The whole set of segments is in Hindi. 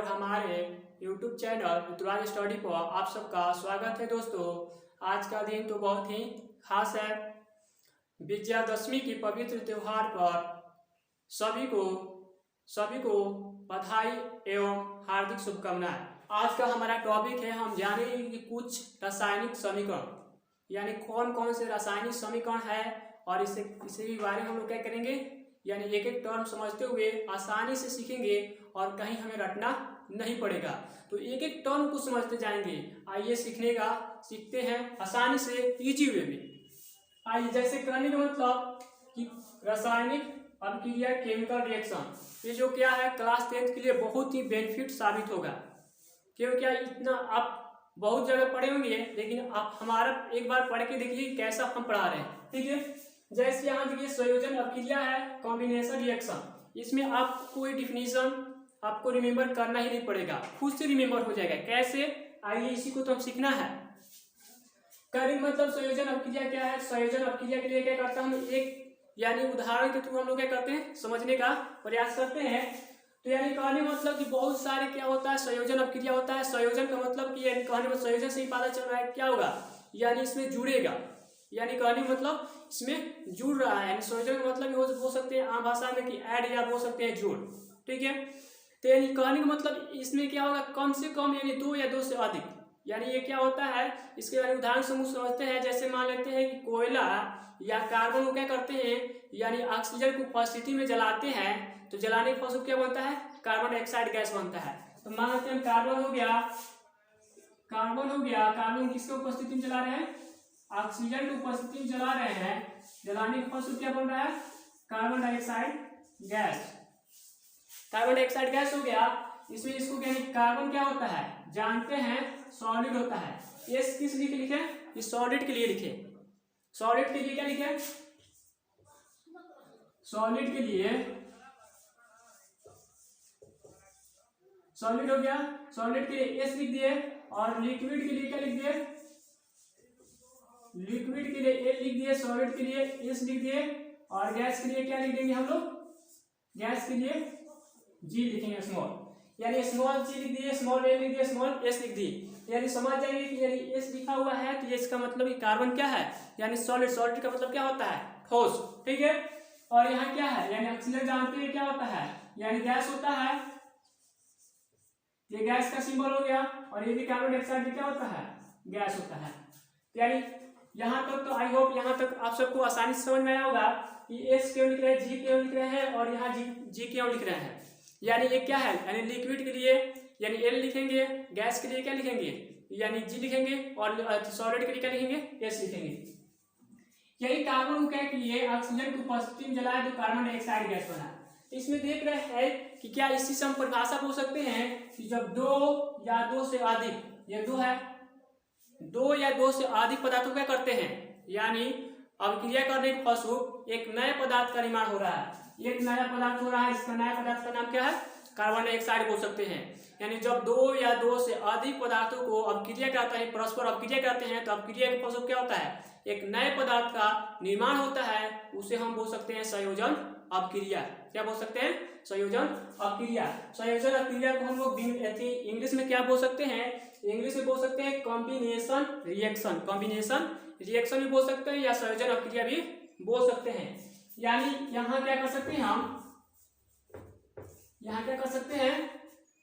और हमारे YouTube चैनल उत्तराज स्टडी पर आप सबका स्वागत है। दोस्तों, आज का दिन तो बहुत ही खास है। विजयादशमी की पवित्र त्योहार पर सभी को बधाई एवं हार्दिक शुभकामनाएं। आज का हमारा टॉपिक है, हम जानेंगे कि कुछ रासायनिक समीकरण, यानी कौन कौन से रासायनिक समीकरण है और इसे के बारे में हम लोग क्या करेंगे, यानी एक एक टर्म समझते हुए आसानी से सीखेंगे और कहीं हमें रटना नहीं पड़ेगा। तो एक एक टर्म को समझते जाएंगे। आइए सीखते हैं आसानी से, इजी वे में। आइए, जैसे कहने का मतलब कि रासायनिक अभिक्रिया, केमिकल रिएक्शन, ये जो क्या है क्लास 10th के लिए बहुत ही बेनिफिट साबित होगा। क्योंकि इतना आप बहुत जगह पढ़े होंगे, लेकिन आप हमारा एक बार पढ़ के देखिए कैसा हम पढ़ा रहे हैं। ठीक है, जैसे यहाँ देखिए संयोजन अभिक्रिया है, कॉम्बिनेशन रिएक्शन। इसमें आपको कोई डिफिनीशन आपको रिमेम्बर करना ही नहीं पड़ेगा, खुद से रिमेम्बर हो जाएगा। कैसे, आइए इसी को तो हम सीखना है। कहने मतलब संयोजन अभिक्रिया क्या है। संयोजन अभिक्रिया के लिए क्या करता है, हम एक यानी उदाहरण के थ्रू हम लोग क्या करते हैं, समझने का प्रयास करते हैं। तो यानी कहने मतलब कि बहुत सारे क्या होता है, संयोजन अभिक्रिया होता है। संयोजन का मतलब कि यानी कहने में संयोजन से ही पता चल रहा है क्या होगा, यानी इसमें जुड़ेगा, यानी कहने मतलब इसमें जुड़ रहा है। यानी संयोजन का मतलब हो सकते हैं आम भाषा में कि ऐड, या बोल सकते हैं जोड़। ठीक है, तो यानी कहने का मतलब इसमें क्या होगा, कम से कम यानी दो या दो से अधिक। यानी ये क्या होता है, इसके बारे में उदाहरण समूह समझते हैं। जैसे मान लेते हैं कि कोयला या कार्बन को क्या करते हैं, यानी ऑक्सीजन को उपस्थिति में जलाते हैं, तो जलाने के फलस्वरूप क्या बनता है, कार्बन डाइऑक्साइड गैस बनता है। तो मान लेते हैं कार्बन हो गया, कार्बन किसके उपस्थिति में जला रहे हैं, ऑक्सीजन की उपस्थिति में जला रहे हैं। जलाने के फलस्वरूप क्या बन रहा है, carbon dioxide gas. Carbon dioxide gas हो गया। इसमें इसको क्या, कार्बन क्या होता है जानते हैं, सॉलिड होता है। एस किस लिए लिखे, इस सॉलिड के लिए लिखे। सॉलिड के लिए क्या लिखे, सॉलिड के लिए सॉलिड हो गया। सॉलिड के लिए एस लिख दिए, और लिक्विड के लिए क्या लिख दिए, लिक्विड के लिए ए लिख दिए, सॉलिड के लिए एस लिख दिए, और गैस के लिए क्या लिख देंगे हम लोग, गैस के लिए जी लिखेंगे, स्मॉल। यानी स्मॉल जी लिख दिए, स्मॉल ए लिख दिए, स्मॉल एस लिख दिए। यानी समझ जाएंगे कि यानी एस लिखा हुआ है तो ये इसका मतलब कि कार्बन क्या है, यानी सॉलिड। सॉलिड का मतलब क्या होता है, ठोस। ठीक है, और यहाँ क्या है, यानी ऑक्सीजन जानते हैं क्या होता है, यानी गैस होता है। ये गैस का सिंबल हो गया, और ये भी कार्बन डाइऑक्साइड क्या होता है, गैस होता है। यानी यहाँ तक तो आई होप यहाँ तक आप सबको आसानी से समझ में आया होगा कि एस क्यों लिख रहे हैं, जी क्यों लिख रहे हैं, और यहाँ जी क्यों लिख रहे हैं। यानी ये क्या है, यानी लिक्विड के लिए यानी एल लिखेंगे, गैस के लिए क्या लिखेंगे, यानी जी लिखेंगे, और सॉलिड के लिए क्या लिखेंगे, एस लिखेंगे। यही कार्बन के लिए ऑक्सीजन की उपस्थिति में जलाए तो कार्बन डाइऑक्साइड गैस बना। इसमें देख रहे हैं कि क्या इसी से हम परिभाषा बोल सकते हैं कि जब दो या दो से अधिक, ये दो है, दो या दो से अधिक पदार्थों क्या करते हैं, यानी अभिक्रिया करने के फलस्वरूप एक नए पदार्थ का निर्माण हो रहा है। एक नया पदार्थ हो रहा है, इसका नया पदार्थ का नाम क्या है, कार्बन डाइऑक्साइड बोल सकते हैं। यानी जब दो या दो से अधिक पदार्थों को अभिक्रिया करते हैं, परस्पर अभिक्रिया करते हैं, तो अभिक्रिया के फलस्वरूप क्या होता है, एक नए पदार्थ का निर्माण होता है। उसे हम बोल सकते हैं संयोजन अभिक्रिया। क्या बोल सकते हैं, संयोजन अभिक्रिया। संयोजन अभिक्रिया को हम लोग इंग्लिश में क्या बोल सकते हैं, इंग्लिश में बोल सकते हैं कॉम्बिनेशन रिएक्शन। कॉम्बिनेशन रिएक्शन भी बोल सकते हैं, या संयोजन अभिक्रिया भी बोल सकते हैं। यानी यहाँ क्या कर सकते हैं, हम यहाँ क्या कर सकते हैं,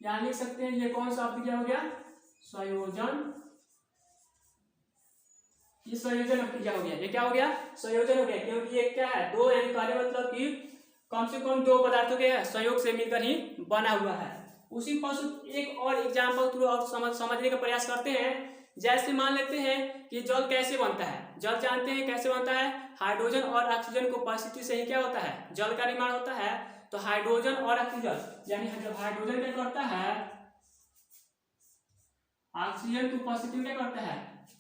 यहाँ लिख सकते हैं, ये कौन सा अभिक्रिया हो गया, संयोजन। ये संयोजन अभिक्रिया हो गया, ये क्या हो गया, संयोजन हो गया। क्योंकि ये क्या है, दो यानी कहने मतलब कि कम से कम दो पदार्थों के संयोग से मिलकर ही बना हुआ है। उसी पर एक और एग्जाम्पल थ्रू और समझने का प्रयास करते हैं। जैसे मान लेते हैं कि जल कैसे बनता है। जल जानते हैं कैसे बनता है, हाइड्रोजन और ऑक्सीजन की उपस्थिति से ही क्या होता है, जल का निर्माण होता है। तो हाइड्रोजन और ऑक्सीजन, यानी जब हाइड्रोजन क्या करता है, ऑक्सीजन की उपस्थिति में क्या करता है,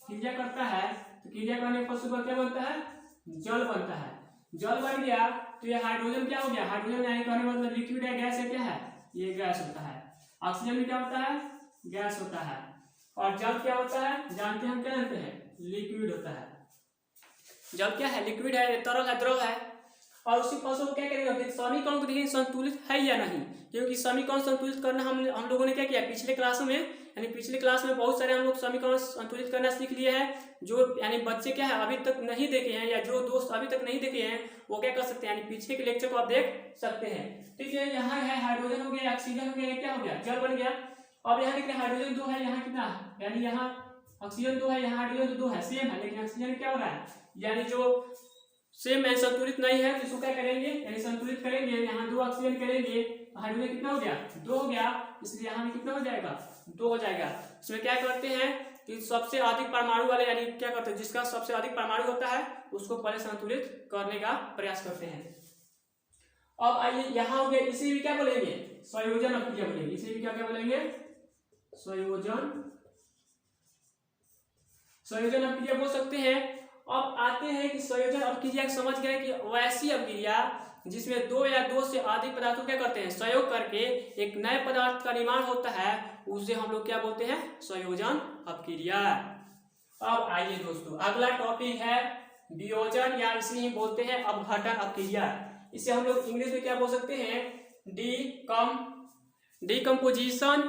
क्रिया करता है, तो क्रिया करने के फलस्वरूप क्या बनता है, जल बनता है। जल बन गया तो ये हाइड्रोजन क्या हो गया, हाइड्रोजन यानी कहने मतलब लिक्विड है, गैस है, क्या है, ये गैस होता है। ऑक्सीजन भी क्या होता है, गैस होता है। और जल क्या होता है, जानते हैं, हम क्या जानते हैं, लिक्विड होता है। जल क्या है, लिक्विड है, तरल है, द्रव है। और उसी फसलों को क्या करेंगे, समीकरण को देखेंगे संतुलित है या नहीं, क्योंकि समीकरण संतुलित करना हम लोगों ने क्या किया पिछले क्लासों में, यानी पिछले क्लास में बहुत सारे हम लोग समीकरण संतुलित करना सीख लिए हैं। जो यानी बच्चे क्या है अभी तक नहीं देखे हैं, या जो दोस्त अभी तक नहीं देखे हैं, वो क्या कर सकते हैं, यानी पीछे के लेक्चर को आप देख सकते हैं। ठीक है, यहाँ है हाइड्रोजन हो गया, ऑक्सीजन हो गया, क्या हो गया, जल बन गया। अब यहाँ कितना हाइड्रोजन 2 है, यहाँ कितना है, यानी यहाँ ऑक्सीजन 2 है, यहाँ हाइड्रोजन 2 है, सेम है, लेकिन ऑक्सीजन क्या हो रहा है, यानी जो सेम है संतुलित नहीं है, तो इसको क्या करेंगे, यानी संतुलित करेंगे, यहाँ 2 ऑक्सीजन करेंगे, हाइड्रोजन कितना हो गया, 2 हो गया, इसलिए यहाँ में कितना हो जाएगा, 2 हो जाएगा। इसमें क्या करते हैं कि सबसे अधिक परमाणु वाले, यानी क्या करते हैं, जिसका सबसे अधिक परमाणु होता है उसको पहले संतुलित करने का प्रयास करते हैं। अब आइए यहाँ हो गया, इसे भी क्या बोलेंगे, संयोजन अभिक्रिया बोलेंगे, इसे भी क्या क्या बोलेंगे, संयोजन अभिक्रिया बोल सकते हैं। अब आते हैं कि संयोजन अभिक्रिया समझ गए कि वैसी अभिक्रिया जिसमें 2 या 2 से अधिक पदार्थों क्या करते हैं, संयोग करके एक नए पदार्थ का निर्माण होता है, उसे हम लोग क्या बोलते हैं, संयोजन अभिक्रिया। अब आइए दोस्तों, अगला टॉपिक है वियोजन, या इसे ही बोलते हैं अपघटन अभिक्रिया। इसे हम लोग इंग्लिश में क्या बोल सकते हैं, डीकम्पोजिशन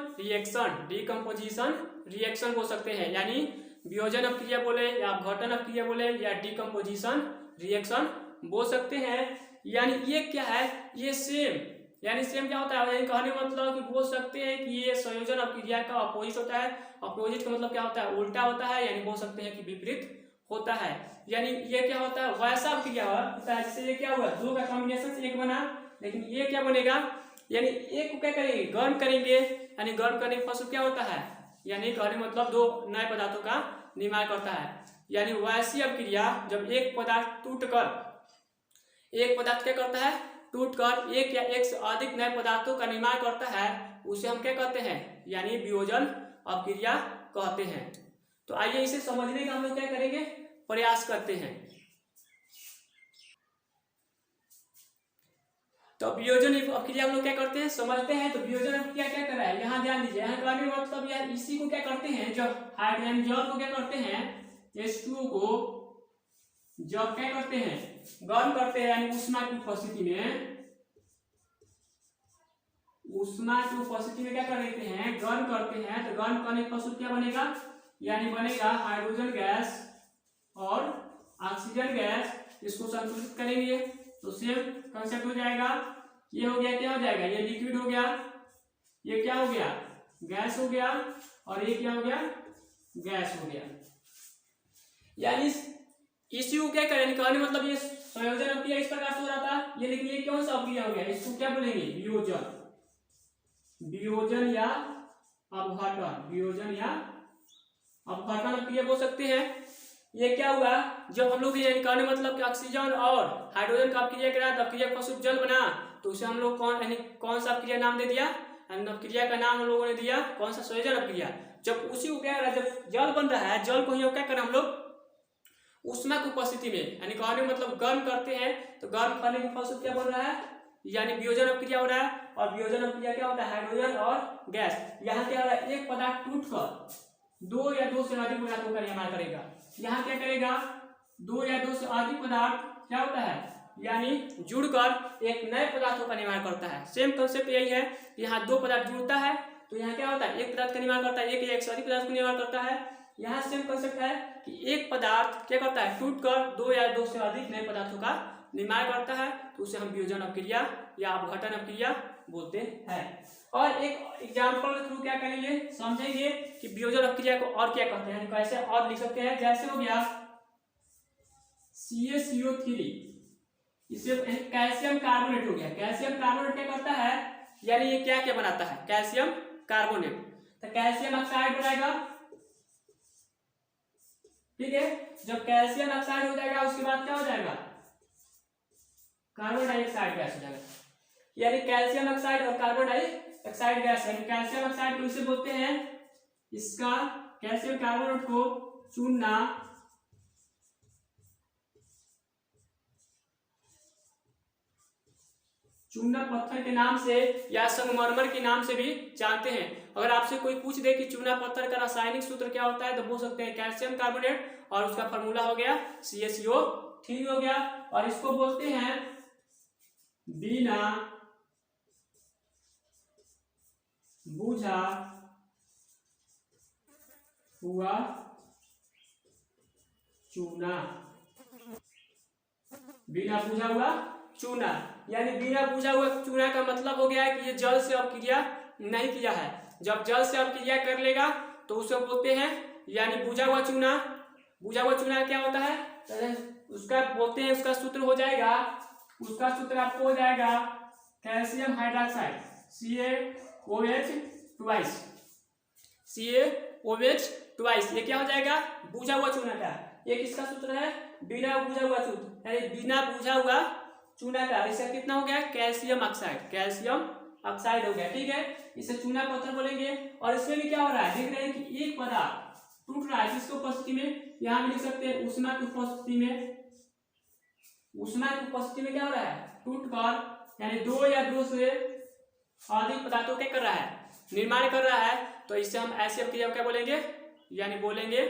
रिएक्शन बोल सकते हैं, यानी वियोजन अभिक्रिया बोले या अपघटन अभिक्रिया बोले या डीकम्पोजिशन रिएक्शन बोल सकते हैं। यानी ये क्या है, ये सेम, यानी सेम क्या होता है, यानी कहने का मतलब कि बोल सकते हैं कि ये संयोजन अभिक्रिया का अपोजिट होता है। अपोजिट का मतलब क्या होता है, उल्टा होता है, यानी बोल सकते हैं कि विपरीत होता है। यानी ये क्या होता है, वैसा अभिक्रिया होता है, जैसे ये क्या हुआ, 2 का कॉम्बिनेशन से 1 बना, लेकिन ये क्या बनेगा, यानी एक को क्या करेंगे, गर्म करेंगे, यानी गर्म करने के फलस्वरूप क्या होता है, यानी कहने मतलब 2 नए पदार्थों का निर्माण करता है। यानी वैसी अभिक्रिया जब एक पदार्थ क्या करता है, टूटकर एक या एक से अधिक नए पदार्थों का निर्माण करता है, उसे हम क्या कहते हैं, यानी वियोजन अभिक्रिया कहते हैं। तो आइए इसे समझने का हम लोग क्या करेंगे, प्रयास करते हैं। तो वियोजन अभिक्रिया हम लोग क्या करते हैं, समझते हैं। तो वियोजन अभिक्रिया क्या कर रहा है, यहाँ ध्यान दीजिए, यहाँ कहने का मतलब यार इसी को क्या करते हैं, जब हाइड्रोजन जल को क्या करते हैं, H2O को जब क्या करते हैं, गर्म करते हैं, यानी उष्मा की उपस्थिति में क्या कर देते हैं, गर्म करते हैं। तो गर्म करने के पश्चात क्या बनेगा, यानी बनेगा हाइड्रोजन गैस और ऑक्सीजन गैस, इसको संतुलित करेंगे तो सेम कंसेप्ट हो जाएगा। ये हो गया, क्या हो जाएगा, ये लिक्विड हो गया, ये क्या हो गया, गैस हो गया, और ये क्या हो गया, गैस हो गया। यानी इसी को क्या करें, कहने मतलब ये संयोजन अभिक्रिया इस प्रकार से हो रहा था ये, लेकिन ये कौन सा अभिक्रिया हो गया, इसको क्या बोलेंगे, वियोजन या अपघटन अभिक्रिया बोल सकते हैं। ये क्या हुआ, जब हम लोग ये कहने मतलब कि ऑक्सीजन और हाइड्रोजन का अभिक्रिया कराया, तब क्रिया का जल बना, तो उसे हम लोग कौन सा अभिक्रिया नाम दे दिया, अभिक्रिया का नाम हम लोगों ने दिया कौन सा, संयोजन अभिक्रिया। जब उसी को क्या रहा, जब जल बन रहा है, जल को ही क्या करें हम लोग उष्मा की उपस्थिति में, यानी कहने मतलब गर्म करते हैं, तो गर्म करने के फलस्वरूप क्या बन रहा है, यानी वियोजन अभिक्रिया हो रहा है। और वियोजन अभिक्रिया क्या होता है, हाइड्रोजन और गैस, यहाँ क्या हो रहा है, एक पदार्थ टूटकर 2 या 2 से अधिक पदार्थों का निर्माण करेगा। यहाँ क्या करेगा, 2 या 2 से अधिक पदार्थ क्या होता है, यानी जुड़कर एक नए पदार्थों का निर्माण करता है। सेम कंसेप्ट यही है, यहाँ 2 पदार्थ जुड़ता है, तो यहाँ क्या होता है, एक पदार्थ का निर्माण करता है, एक या एक से अधिक पदार्थ का निर्माण करता है। यहाँ सेम कंसेप्ट है कि एक पदार्थ क्या करता है, टूटकर 2 या 2 से अधिक नए पदार्थों का निर्माण करता है, तो उसे हम वियोजन अभिक्रिया या अपघटन अभिक्रिया बोलते हैं। और एक एग्जाम्पल के थ्रू क्या करेंगे, समझेंगे कि वियोजन अभिक्रिया को और क्या कहते हैं, कैसे और लिख सकते हैं। जैसे हो गया CaCO3, इसे कैल्शियम कार्बोनेट हो गया। कैल्शियम कार्बोनेट क्या करता है, यानी ये क्या क्या बनाता है, कैल्शियम कार्बोनेट, तो कैल्शियम ऑक्साइड बनाएगा। ठीक है, जब कैल्शियम ऑक्साइड हो जाएगा उसके बाद क्या हो जाएगा, कार्बन डाइऑक्साइड गैस हो जाएगा। यानी कैल्शियम ऑक्साइड और कार्बन डाइऑक्साइड गैस, यानी कैल्शियम ऑक्साइड को इसे बोलते हैं, इसका कैल्शियम कार्बोनेट को चूना पत्थर के नाम से या संगमरमर के नाम से भी जानते हैं। अगर आपसे कोई पूछ दे कि चूना पत्थर का रासायनिक सूत्र क्या होता है, तो बोल सकते हैं कैल्शियम कार्बोनेट, और उसका फार्मूला हो गया CaCO3 हो गया। और इसको बोलते हैं बिना बुझा हुआ चूना। बिना बुझा हुआ चूना, यानी बिना बुझा हुआ चूना का मतलब हो गया है कि ये जल से अपक्रिया नहीं किया है। जब जल से अपक्रिया कर लेगा तो उसे बोलते हैं यानी बुझा हुआ चूना। बुझा हुआ चूना क्या होता है, तो उसका बोलते हैं, उसका सूत्र हो जाएगा, उसका सूत्र आपको हो जाएगा calcium hydroxide CaOH twice. CaOH twice, ये क्या हो जाएगा, बुझा हुआ चूना का। ये किसका सूत्र है, बिना बुझा हुआ सूत्र, यानी बिना बुझा हुआ चूना का। इसका कितना हो गया, कैल्शियम ऑक्साइड, कैल्शियम ऑक्साइड हो गया। ठीक है, इसे चूना पत्थर बोलेंगे। और इसमें भी क्या हो रहा है, देख रहे हैं कि एक पदार्थ टूट रहा है, किसकी उपस्थिति में, यहाँ लिख सकते हैं ऊष्मा की उपस्थिति में। ऊष्मा की उपस्थिति में क्या हो रहा है, टूटकर, यानी दो या दो से अधिक पदार्थों क्या कर रहा है, निर्माण कर रहा है। तो इससे हम ऐसी अपक्रिया क्या बोलेंगे, यानी बोलेंगे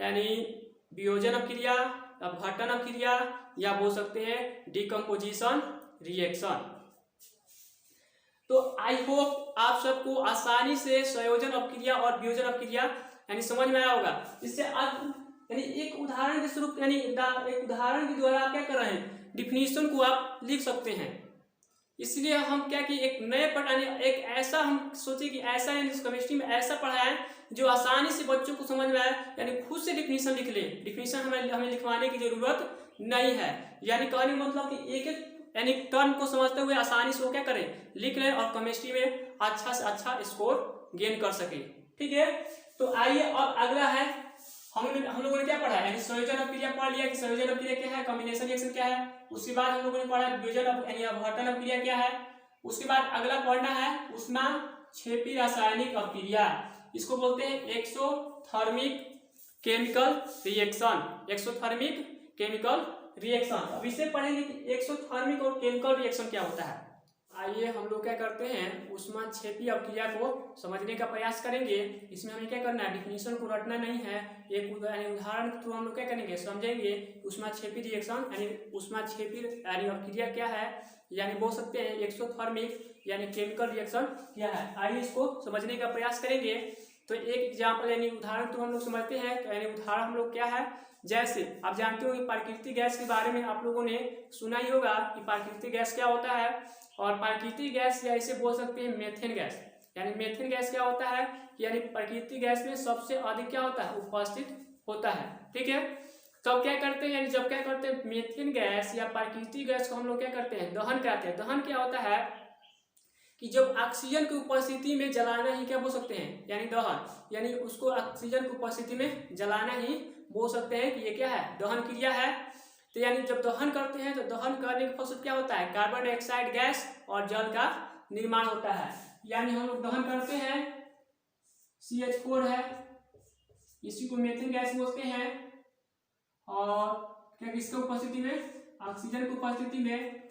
यानी वियोजन अपक्रिया, अपघटन अपक्रिया, या बोल सकते हैं डिकम्पोजिशन रिएक्शन। तो आई होप आप सबको आसानी से संयोजन अपक्रिया और वियोजन अपक्रिया यानी समझ में आया होगा। इससे अब यानी एक उदाहरण के स्वरूप, यानी एक उदाहरण के द्वारा आप क्या कर रहे हैं, डिफिनीशन को आप लिख सकते हैं। इसलिए हम क्या कि एक नए पढ़ाने, एक ऐसा हम सोचे कि ऐसा यानी केमिस्ट्री में ऐसा पढ़ाएं जो आसानी से बच्चों को समझ में आए, यानी खुद से डिफिनीशन लिख ले। डिफिनीशन हमें लिखवाने की जरूरत नहीं है, यानी कहने मतलब कि एक एक यानी टर्म को समझते हुए आसानी से वो क्या करें, लिख लें और केमिस्ट्री में अच्छा से अच्छा स्कोर गेन कर सके। ठीक है, तो आइए अब अगला है, हम लोगों ने क्या पढ़ा है, यानी संयोजन अपक्रिया पढ़ लिया कि संयोजन अपक्रिया क्या है, कॉम्बिनेशन रिएक्शन क्या है। उसके बाद हम लोगों ने पढ़ा वियोजन यानी अपघटन अपक्रिया क्या है। उसके बाद अगला पढ़ना है ऊष्माक्षेपी रासायनिक अपक्रिया, इसको बोलते हैं exothermic chemical reaction. Exothermic chemical reaction, अब इसे पढ़ेंगे कि एक्सोथर्मिक और केमिकल रिएक्शन क्या होता है। आइए हम लोग क्या करते हैं, ऊष्माक्षेपी अपक्रिया को समझने का प्रयास करेंगे। इसमें हमें क्या करना है, डिफिनीशन को रटना नहीं है, एक उदाहरण के थ्रू हम लोग क्या करेंगे, समझेंगे ऊष्माक्षेपी रिएक्शन यानी ऊष्माक्षेपी यानी अपक्रिया क्या है, यानी बोल सकते हैं एक्सोथर्मिक यानी केमिकल रिएक्शन क्या है। आइए इसको समझने का प्रयास करेंगे। तो एक एग्जाम्पल यानी उदाहरण तो हम लोग समझते हैं, यानी उदाहरण हम लोग क्या है, जैसे आप जानते हो कि प्राकृतिक गैस के बारे में आप लोगों ने सुना ही होगा कि प्राकृतिक गैस क्या होता है। और प्राकृतिक गैस या इसे बोल सकते हैं मेथेन गैस, यानी मेथेन गैस क्या होता है, यानी प्राकृतिक गैस में सबसे अधिक क्या होता है, उपस्थित होता है। ठीक है, तब क्या करते हैं, यानी जब क्या करते हैं मेथेन गैस या प्राकृतिक गैस को हम लोग क्या करते हैं, दहन करते हैं। दहन क्या होता है कि जब ऑक्सीजन की उपस्थिति में जलाना ही क्या बोल सकते हैं, यानी दहन, यानी उसको ऑक्सीजन की उपस्थिति में जलाना ही बोल सकते हैं कि ये क्या है, दहन क्रिया है। तो यानी जब दहन करते हैं तो दहन करने के फलस्वरूप क्या होता है, कार्बन डाइऑक्साइड गैस और जल का निर्माण होता है। यानी हम लोग दहन करते हैं, CH4 है, इसी को मेथेन गैस बोलते हैं। और क्या किसके उपस्थिति में, ऑक्सीजन की उपस्थिति में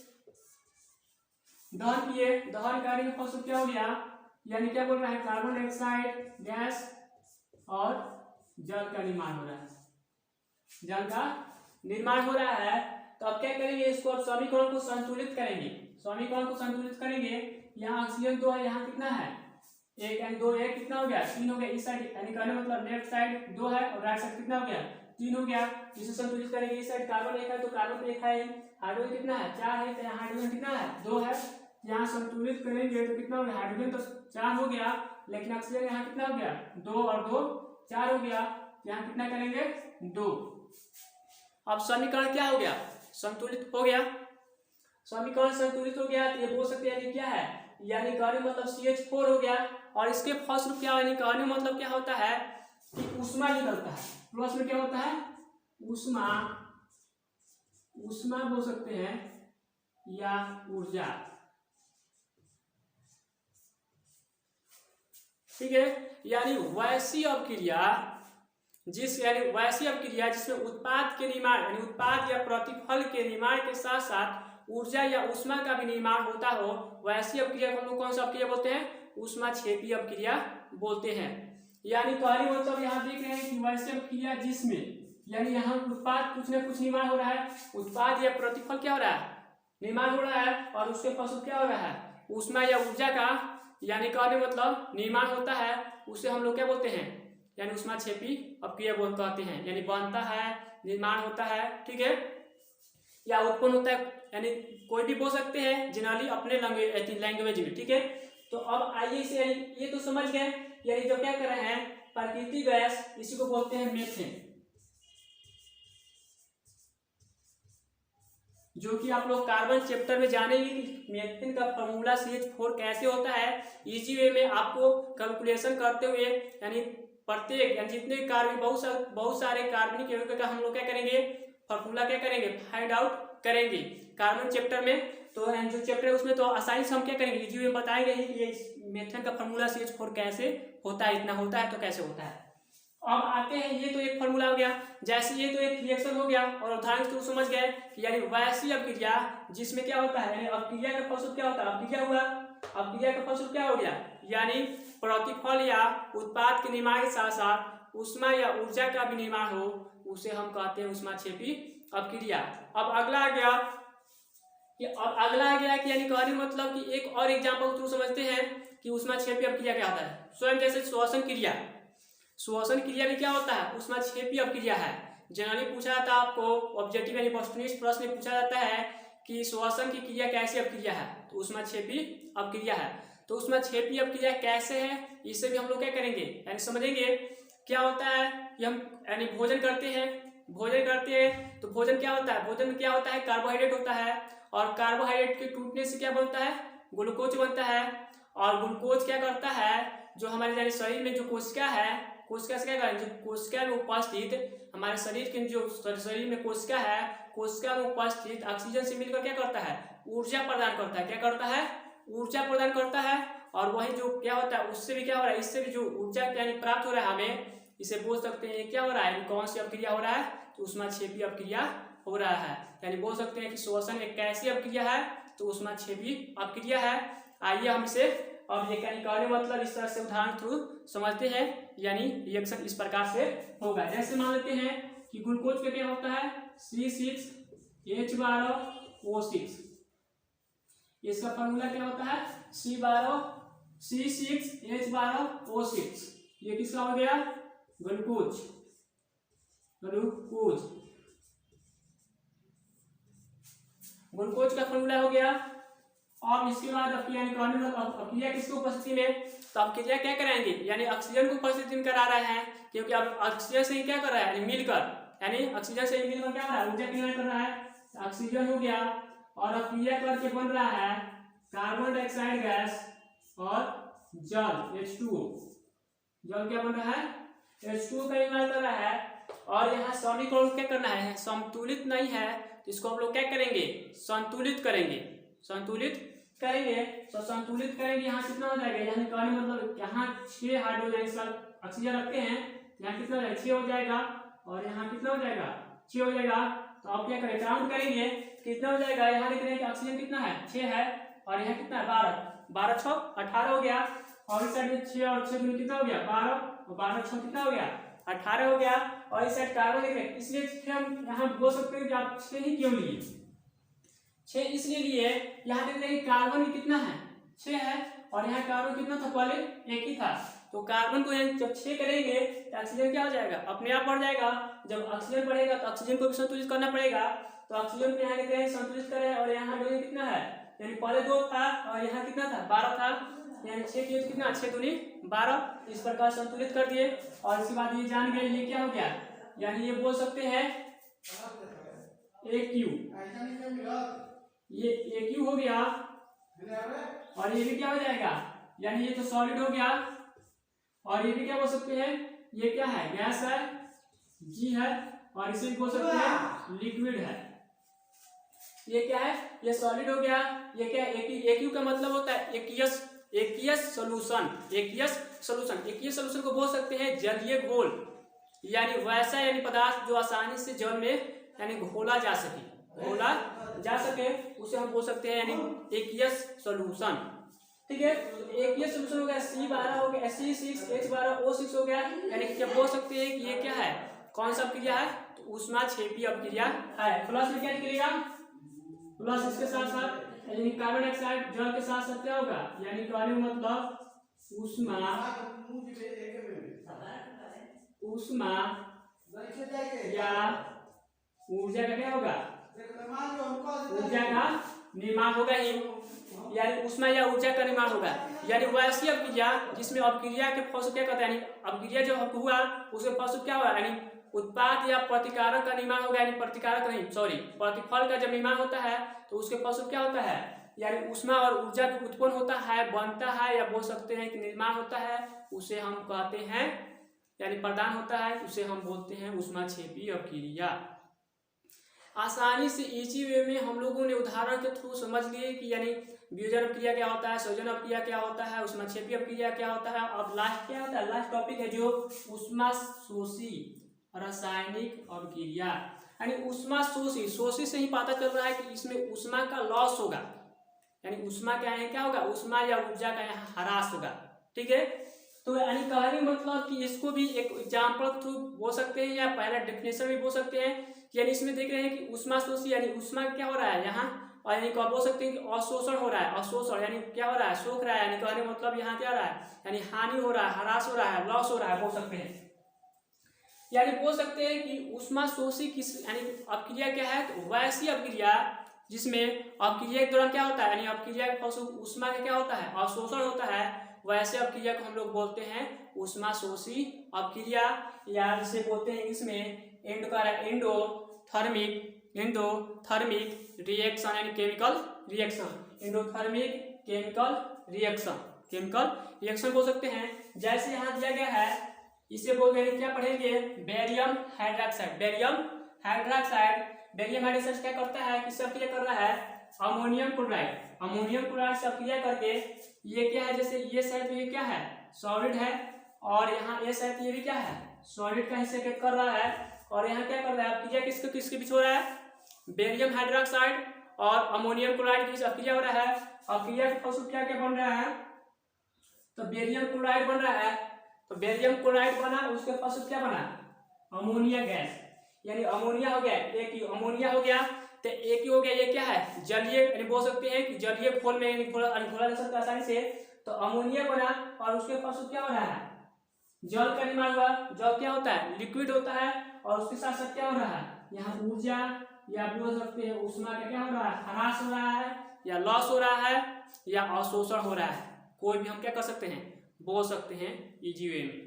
दहन किए। दहन करने के फलस्वरूप क्या हो गया, यानी क्या बोल रहा है, कार्बन डाइऑक्साइड गैस और जल का निर्माण हो रहा है, जल का निर्माण हो रहा है। तो अब क्या करेंगे, इसको अब समीकरण को संतुलित करेंगे। समीकरण को संतुलित करेंगे, यहाँ ऑक्सीजन 2 है, यहाँ कितना है, 1 एंड 2 1 कितना हो गया, 3 हो गया। इस साइड यानी कहने मतलब लेफ्ट साइड 2 है और राइट साइड कितना हो गया, 3 हो गया। इसे संतुलित करेंगे, इस साइड कार्बन 1 है तो कार्बन 1 है, हाइड्रोजन कितना है, 4 है, तो यहाँ हाइड्रोजन कितना है, 2 है। यहाँ संतुलित करेंगे तो कितना हो गया, हाइड्रोजन तो 4 हो गया, लेकिन ऑक्सीजन यहाँ कितना हो गया, 2 और 2 4 हो गया। यहाँ कितना करेंगे, 2। अब समीकरण क्या हो गया, संतुलित हो गया। समीकरण संतुलित हो गया तो ये बोल सकते हैं कि क्या है, यानी कहने मतलब CH4 हो गया। और इसके फलस्वरूप क्या, यानी कहने मतलब क्या होता है कि ऊष्मा निकलता है। प्लस में क्या होता है, ऊष्मा, ऊष्मा बोल सकते हैं या ऊर्जा। ठीक है, यानी वैसी अपक्रिया जिसमें उत्पाद के निर्माण यानी उत्पाद या प्रतिफल के निर्माण के साथ साथ ऊर्जा या ऊष्मा का भी निर्माण होता हो, वैसी अपक्रिया को हम लोग कौन सा अपक्रिया बोलते हैं, ऊष्माक्षेपी अपक्रिया बोलते हैं। यानी कहने मतलब यहाँ देख रहे हैं कि वैसी अपक्रिया जिसमें यानी यहाँ उत्पाद कुछ न कुछ निर्माण हो रहा है, उत्पाद या प्रतिफल क्या हो रहा है, निर्माण हो रहा है और उसके फलस्वरूप क्या हो रहा है, ऊष्मा या ऊर्जा का यानी कहने मतलब निर्माण होता है, उसे हम लोग क्या बोलते हैं, यानी ऊष्माक्षेपी अपक्रिया बोल कहते हैं। यानी बनता है, निर्माण होता है, ठीक है, या उत्पन्न होता है, यानी कोई भी बोल सकते हैं जनरली अपने लैंग्वेज में, ठीक है। तो अब आइए इसे, ये तो समझ गए, यानी जो क्या कर रहे हैं प्राकृतिक गैस, इसी को बोलते हैं मीथेन, जो कि आप लोग कार्बन चैप्टर में जानेंगे कि मीथेन का फॉर्मूला CH4 कैसे होता है। इजी वे में आपको कैलकुलेशन करते हुए, यानी प्रत्येक यानी जितने कार्बन बहुत सारे कार्बनिक यौगिक का हम लोग क्या करेंगे, फॉर्मूला क्या करेंगे, फाइंड आउट करेंगे कार्बन चैप्टर में। तो जो चैप्टर है उसमें तो आसानी से हम क्या करेंगे, इजी वे में बताएंगे ही कि ये मीथेन का फॉर्मूला CH4 कैसे होता है, इतना होता है तो कैसे होता है। अब आते हैं, ये तो एक फॉर्मूला हो गया, जैसे ये तो एक रिएक्शन हो गया और उदाहरण से तो समझ गए कि यानी वैसी अपक्रिया जिसमें क्या होता है, यानी अपक्रिया का फलस्वरूप क्या होता है, अपक्रिया हुआ, अपक्रिया का फलस्वरूप क्या हो गया, यानी प्रतिफल या उत्पाद के निर्माण के साथ साथ ऊष्मा या ऊर्जा का भी निर्माण हो, उसे हम कहते हैं ऊष्माक्षेपी अपक्रिया। अब अगला आ गया कि यानी कहने मतलब कि एक और एग्जाम्पल थ्रू समझते हैं कि ऊष्माक्षेपी अपक्रिया क्या होता है। स्वयं जैसे श्वसन क्रिया, श्वसन क्रिया भी क्या होता है, ऊष्माक्षेपी अपक्रिया है। जनरली पूछा जाता है आपको, ऑब्जेक्टिव यानी वस्तुनिष्ठ प्रश्न में पूछा जाता है कि श्वसन की क्रिया कैसी अपक्रिया है, तो ऊष्माक्षेपी अपक्रिया है। तो ऊष्माक्षेपी अपक्रिया कैसे है, इससे भी हम लोग क्या करेंगे, यानी समझेंगे क्या होता है कि हम यानी भोजन करते हैं तो भोजन क्या होता है, भोजन में क्या होता है, कार्बोहाइड्रेट होता है, और कार्बोहाइड्रेट के टूटने से क्या बनता है, ग्लूकोज बनता है। और ग्लूकोज क्या करता है, जो हमारे यानी शरीर में जो कोशिका है, कोशिका से क्या करें, जो कोशिका में उपस्थित हमारे शरीर के जो शरीर में कोशिका है, कोशिका में उपस्थित ऑक्सीजन से मिलकर क्या करता है, ऊर्जा प्रदान करता है, क्या करता है, ऊर्जा प्रदान करता है। और वही जो क्या होता है, उससे भी क्या हो रहा है, इससे भी जो ऊर्जा यानी प्राप्त हो रहा है हमें, इसे बोल सकते हैं क्या हो रहा है, कौन सी अपक्रिया हो रहा है, तो ऊष्माक्षेपी अपक्रिया हो रहा है। यानी बोल सकते हैं कि श्वसन एक कैसी अपक्रिया है, तो ऊष्माक्षेपी अपक्रिया है। आइए हम इसे अब ये कहने मतलब इस तरह से उदाहरण थ्रू समझते हैं, यानी रिएक्शन इस प्रकार से होगा। जैसे मान लेते हैं कि ग्लूकोज का क्या होता है, C6H12O6, इसका फॉर्मूला क्या होता है, C6H12O6, ये किसका हो गया, ग्लूकोज का फॉर्मूला हो गया। और इसके बाद अपक्रिया किसकी उपस्थिति में, तो अपक्रिया क्या कराएंगे, यानी ऑक्सीजन को उपस्थिति में करा रहे हैं, क्योंकि अब ऑक्सीजन से ही क्या कर रहा है, मिलकर, यानी ऑक्सीजन से ही मिलकर क्या कर रहा है, ऊर्जा का निर्माण कर रहा है, ऑक्सीजन हो गया। और अपक्रिया करके बन रहा है कार्बन डाइऑक्साइड गैस और जल H2O, जल क्या बन रहा है, H2O का निर्माण कर रहा है। और यहाँ समीकरण क्या करना है, संतुलित नहीं है, तो इसको हम लोग क्या करेंगे, संतुलित करेंगे। तो संतुलित करेंगे, यहाँ कितना हो जाएगा, यहाँ कहने मतलब यहाँ 6 हाइड्रोजन ऑक्सीजन रखते हैं, यहाँ कितना हो जाएगा, 6 हो जाएगा, और यहाँ कितना हो जाएगा, 6 हो जाएगा। तो आप क्या करें, काउंट करेंगे कितना हो जाएगा, यहाँ लिख रहे हैं कि ऑक्सीजन कितना है, 6 है, और यहाँ कितना है, 12 6 18 हो गया। और इस साइड में 6 और 6 में कितना हो गया, 12, और 12 6 कितना हो गया, 18 हो गया। और इस साइड कार्बन लिख रहे हैं, इसलिए फिर हम यहाँ बोल सकते हैं कि आप 6 ही क्यों लिए, 6 इसलिए लिए, यहाँ देख रहे हैं कार्बन कितना है, 6 है, और यहाँ कार्बन कितना था, पहले 1 ही था। तो कार्बन को जब 6 करेंगे तो ऑक्सीजन क्या हो जाएगा, अपने आप बढ़ जाएगा। जब ऑक्सीजन बढ़ेगा तो ऑक्सीजन को भी संतुलित करना पड़ेगा, तो ऑक्सीजन को यहाँ देख रहे हैं संतुलित करें, और यहाँ हाइड्रोजन कितना है, यानी पहले 2 था और यहाँ कितना था, 12 था, यानी 6 की कितना, 6 दूनी 12, इस प्रकार संतुलित कर दिए। और इसके बाद ये जान गए ये क्या हो गया, यानी ये बोल सकते हैं AQ, ये AQ हो गया। और ये भी क्या हो जाएगा, यानी ये तो सॉलिड हो गया, और ये भी क्या बोल सकते हैं, ये क्या है, गैस है, G है, और इसे भी बोल सकते हैं लिक्विड है। ये क्या है, ये सॉलिड हो गया। ये क्या है, AQ का मतलब होता है एक्वियस सॉल्यूशन को बोल सकते हैं जलीय घोल, यानी वैसा यानी पदार्थ जो आसानी से जल में यानी घोला जा सके, उसे हम बोल सकते हैं यानी एक्वियस सॉल्यूशन। ठीक है, एक्वियस सॉल्यूशन हो गया, C12 हो गया, C6H12O6 हो गया, यानी क्या बोल सकते हैं कि ये क्या है, कौन सा अपक्रिया है, तो ऊष्माक्षेपी अपक्रिया है। प्लस में क्या निकलेगा, प्लस इसके साथ साथ यानी कार्बन डाइऑक्साइड जल के साथ साथ क्या होगा, यानी कहने का मतलब ऊष्मा या ऊर्जा का क्या होगा, ऊर्जा का निर्माण होगा ही, यानी ऊष्मा या ऊर्जा का निर्माण होगा। यानी वैसी अपक्रिया जिसमें अपक्रिया के फलस्वरूप क्या कहते हैं, यानी अपक्रिया जो हुआ उसके फलस्वरूप क्या हुआ, यानी उत्पाद या प्रतिकारक का निर्माण होगा, यानी प्रतिकारक नहीं सॉरी प्रतिफल का जब निर्माण होता है तो उसके फलस्वरूप क्या होता है, यानी ऊष्मा और ऊर्जा भी उत्पन्न होता है, बनता है, या बोल सकते हैं कि निर्माण होता है, उसे हम कहते हैं यानी प्रदान होता है, उसे हम बोलते हैं ऊष्माक्षेपी अपक्रिया। आसानी से इजी वे में हम लोगों ने उदाहरण के थ्रू समझ लिए कि यानी वियोजन अपक्रिया क्या होता है, संयोजन अपक्रिया क्या होता है, ऊष्माक्षेपी अपक्रिया क्या होता है। अब लास्ट क्या होता है, लास्ट टॉपिक है जो ऊष्माशोषी रासायनिक अपक्रिया, यानी ऊष्माशोषी, शोषी से ही पता चल रहा है कि इसमें ऊष्मा का लॉस होगा, यानी ऊष्मा क्या है, क्या होगा, ऊष्मा या ऊर्जा का यहाँ ह्रास होगा। ठीक है, तो यानी कहने मतलब कि इसको भी एक एग्जाम्पल के थ्रू बोल सकते हैं या पहला डेफिनेशन भी बोल सकते हैं। यानी इसमें देख रहे हैं कि ऊष्माशोषी यानी ऊष्मा क्या हो रहा है यहाँ, और यानी क्या बोल सकते हैं कि अवशोषण हो रहा है, अवशोषण यानी क्या हो रहा है, सोख रहा है, यानी कहने मतलब यहाँ क्या हो रहा है, यानी हानि हो रहा है, ह्रास हो रहा है, लॉस हो रहा है, बोल सकते हैं। यानी बोल सकते हैं कि ऊष्माशोषी किस यानी अपक्रिया क्या है, तो वैसी अपक्रिया जिसमें अपक्रिया के दौरान क्या होता है, यानी अपक्रिया के फलस्वरूप ऊष्मा का क्या होता है, अवशोषण होता है, वैसे अपक्रिया को हम लोग बोलते हैं ऊष्माशोषी अपक्रिया, या जिसे बोलते हैं इसमें एंडोथर्मिक रिएक्शन यानी केमिकल रिएक्शन बोल सकते हैं। जैसे यहाँ दिया गया है, इसे बोलते हैं क्या पढ़ेंगे, बेरियम हाइड्रोक्साइड क्या करता है, किससे अपक्रिया कर रहा है, अमोनियम क्लोराइड से अपक्रिया करके ये क्या है, जैसे ये साइड ये क्या है, सॉलिड है, और यहाँ ये साइड ये भी क्या है, सॉलिड का हिस्सा कर रहा है, और यहाँ क्या कर रहा है, अपक्रिया किसके बीच हो रहा है, बेरियम हाइड्रोक्साइड और अमोनियम क्लोराइड के बीच अपक्रिया हो रहा है। अपक्रिया के फलस्वरूप क्या क्या बन रहा है, तो बेरियम क्लोराइड बन रहा है, तो बेरियम क्लोराइड बना, उसके फलस्वरूप क्या बना, अमोनिया गैस, यानी अमोनिया हो गया, एक ही अमोनिया हो गया, तो एक ही हो गया, ये क्या है, जलीय, यानी बोल सकते हैं कि जलीय खोल में घोला जा सकता है आसानी से, तो अमोनिया बना, और उसके फलस्वरूप क्या हो रहा है, जल का निर्माण हुआ। जल क्या होता है, लिक्विड होता है, और उसके साथ साथ क्या हो रहा है, यहाँ ऊर्जा या बोल सकते हैं ऊष्मा का क्या हो रहा है, ह्रास हो रहा है, या लॉस हो रहा है, या अवशोषण हो रहा है, कोई भी हम क्या कर सकते हैं, बोल सकते हैं इजी वे में।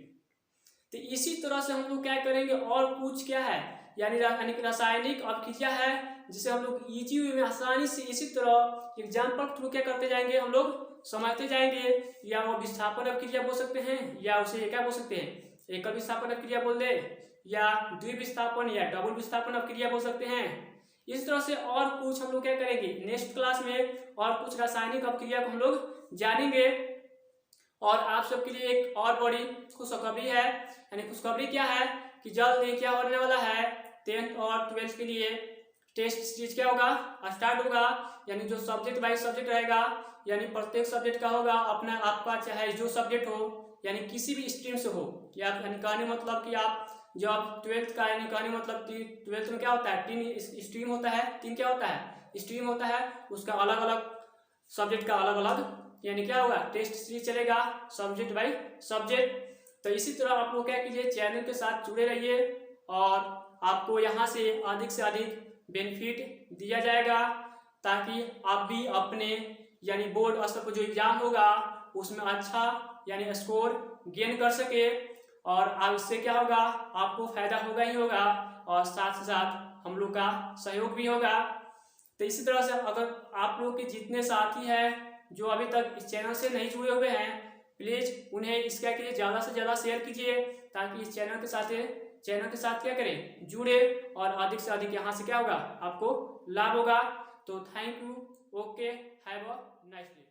तो इसी तरह से हम लोग क्या करेंगे, और कुछ क्या है, यानी रासायनिक अपक्रिया है जिसे हम लोग इजी वे में आसानी से इसी तरह एग्जाम्पल थ्रू क्या करते जाएंगे, हम लोग समझते जाएंगे, या वो विस्थापन अपक्रिया बोल सकते हैं, या उसे क्या बोल सकते हैं, एकल विस्थापन अपक्रिया बोल दे, या द्विविस्थापन या डबल विस्थापन अपक्रिया बोल सकते हैं। इस तरह से और कुछ हम लोग क्या करेंगे नेक्स्ट क्लास में, और कुछ रासायनिक अपक्रिया को हम लोग जानेंगे। और आप सबके लिए एक और बड़ी खुशखबरी है, यानी खुशखबरी क्या है कि जल्द ही क्या होने वाला है, 10th और 12th के लिए टेस्ट सीरीज क्या होगा, स्टार्ट होगा, यानी जो सब्जेक्ट वाइज सब्जेक्ट रहेगा, यानी प्रत्येक सब्जेक्ट का होगा अपना, आपका चाहे जो सब्जेक्ट हो, यानी किसी भी स्ट्रीम से हो, या यानी कहने मतलब कि आप जब 12th का, यानी कहने मतलब 12th में क्या होता है, 3 स्ट्रीम होता है, 3 क्या होता है, स्ट्रीम होता है, उसका अलग अलग सब्जेक्ट का अलग अलग यानी क्या होगा, टेस्ट सीरीज चलेगा सब्जेक्ट बाय सब्जेक्ट। तो इसी तरह आप लोग क्या कीजिए, चैनल के साथ जुड़े रहिए, और आपको यहाँ से अधिक बेनिफिट दिया जाएगा, ताकि आप भी अपने यानी बोर्ड स्तर पर जो एग्जाम होगा उसमें अच्छा यानी स्कोर गेन कर सके, और अब इससे क्या होगा, आपको फायदा होगा ही होगा, और साथ ही साथ हम लोग का सहयोग भी होगा। तो इसी तरह से अगर आप लोग के जितने साथी हैं जो अभी तक इस चैनल से नहीं जुड़े हुए हैं, प्लीज उन्हें इसका के लिए ज़्यादा से ज़्यादा शेयर कीजिए, ताकि इस चैनल के साथ क्या करें, जुड़े, और अधिक से अधिक यहाँ से क्या होगा, आपको लाभ होगा। तो thank you, okay, have a nice day.